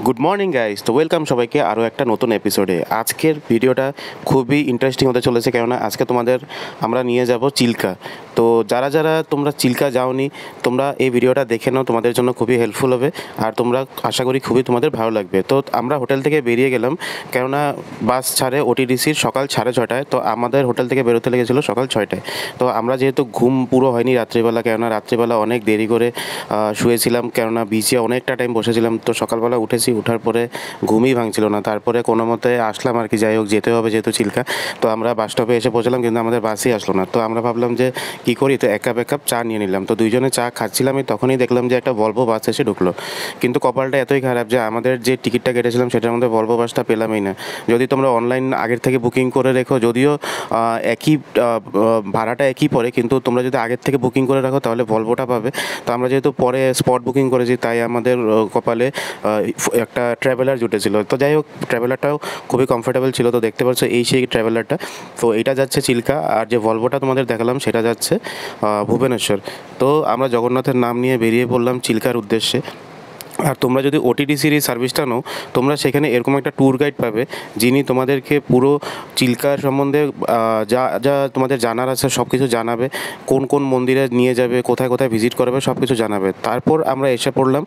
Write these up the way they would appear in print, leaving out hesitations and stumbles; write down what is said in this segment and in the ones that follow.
Good morning guys, তো welcome সবাইকে আরও একটা নতুন এপিসোডে। আজকের ভিডিওটা খুবই ইন্টারেস্টিং হতে চলেছে, কেননা আজকে আমরা নিয়ে যাব চিল্কা। তো যারা যারা তোমরা চিল্কা যাওনি, তোমরা এই ভিডিওটা দেখে নাও, তোমাদের জন্য খুবই হেল্পফুল হবে আর তোমরা আশা করি খুবই তোমাদের ভালো লাগবে। তো আমরা হোটেল থেকে বেরিয়ে গেলাম, কেননা বাস ছাড়ে ওটিডিসির সকাল 6:30টায়। তো আমাদের হোটেল থেকে বেরোতে লেগেছিলো সকাল 6টায়। তো আমরা যেহেতু ঘুম পুরো হয়নি রাত্রিবেলা, কেননা রাত্রিবেলা অনেক দেরি করে শুয়েছিলাম, কেননা বিচে অনেকটা টাইম বসেছিলাম। তো সকালবেলা উঠার পরে ঘুমই ভাঙছিল না। তারপরে কোনো মতে আসলাম আর কি, যাই হোক যেতে হবে যেহেতু চিল্কা। তো আমরা বাস স্টপে এসে পৌঁছলাম, কিন্তু আমাদের বাসই আসলো না। তো আমরা ভাবলাম যে কী করি, তো এক কাপ চা নিয়ে নিলাম। তো দুইজনে চা খাচ্ছিলাম, তখনই দেখলাম যে একটা ভলভো বাস এসে ঢুকলো। কিন্তু কপালটা এতই খারাপ যে আমাদের যে টিকিটটা কেটেছিলাম সেটার মধ্যে ভলভো বাসটা পেলামই না। যদি তোমরা অনলাইন আগের থেকে বুকিং করে রেখো, যদিও একই ভাড়াটা একই পড়ে, কিন্তু তোমরা যদি আগের থেকে বুকিং করে রাখো তাহলে ভলভোটা পাবে। তো আমরা যেহেতু পরে স্পট বুকিং করেছি, তাই আমাদের কপালে একটা ট্রাভেলার জুটেছিল। তো যাই হোক, ট্রাভেলারটাও খুবই কমফোর্টেবল ছিল। তো দেখতে পাচ্ছ এই সেই ট্রাভেলারটা। তো এটা যাচ্ছে চিল্কা, আর যে ভলভোটা তোমাদের দেখালাম সেটা যাচ্ছে ভুবনেশ্বর। তো আমরা জগন্নাথের নাম নিয়ে বেরিয়ে পড়লাম চিল্কার উদ্দেশ্যে। আর তোমরা যদি ওটিডিসির এই সার্ভিসটা নাও, তোমরা সেখানে এরকম একটা ট্যুর গাইড পাবে, যিনি তোমাদেরকে পুরো চিল্কার সম্বন্ধে যা যা তোমাদের জানার আছে সব কিছু জানাবে। কোন কোন মন্দিরে নিয়ে যাবে, কোথায় কোথায় ভিজিট করাবে, সব কিছু জানাবে। তারপর আমরা এসে পড়লাম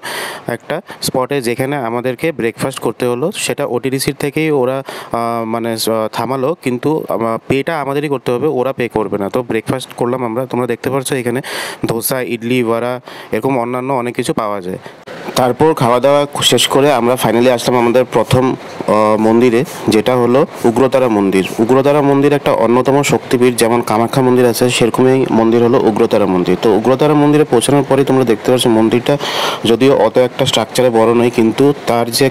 একটা স্পটে, যেখানে আমাদেরকে ব্রেকফাস্ট করতে হলো। সেটা ওটিডিসির থেকেই ওরা থামালো, কিন্তু পেটা আমাদেরই করতে হবে, ওরা পে করবে না। তো ব্রেকফাস্ট করলাম আমরা। তোমরা দেখতে পাচ্ছ এখানে ধোসা, ইডলি, বড়া, এরকম অন্যান্য অনেক কিছু পাওয়া যায়। তারপর খাওয়া দাওয়া শেষ করে আমরা ফাইনালি আসলাম আমাদের প্রথম মন্দিরে, যেটা হলো উগ্রতারা মন্দির। উগ্রতারা মন্দির একটা অন্যতম শক্তিপীঠ, যেমন কামাখ্যা মন্দির আছে সেরকমই মন্দির হলো উগ্রতারা মন্দির। তো উগ্রতারা মন্দিরে পৌঁছানোর পরেই তোমরা দেখতে পাচ্ছ মন্দিরটা যদিও অত একটা স্ট্রাকচারে বড় নয়, কিন্তু তার যে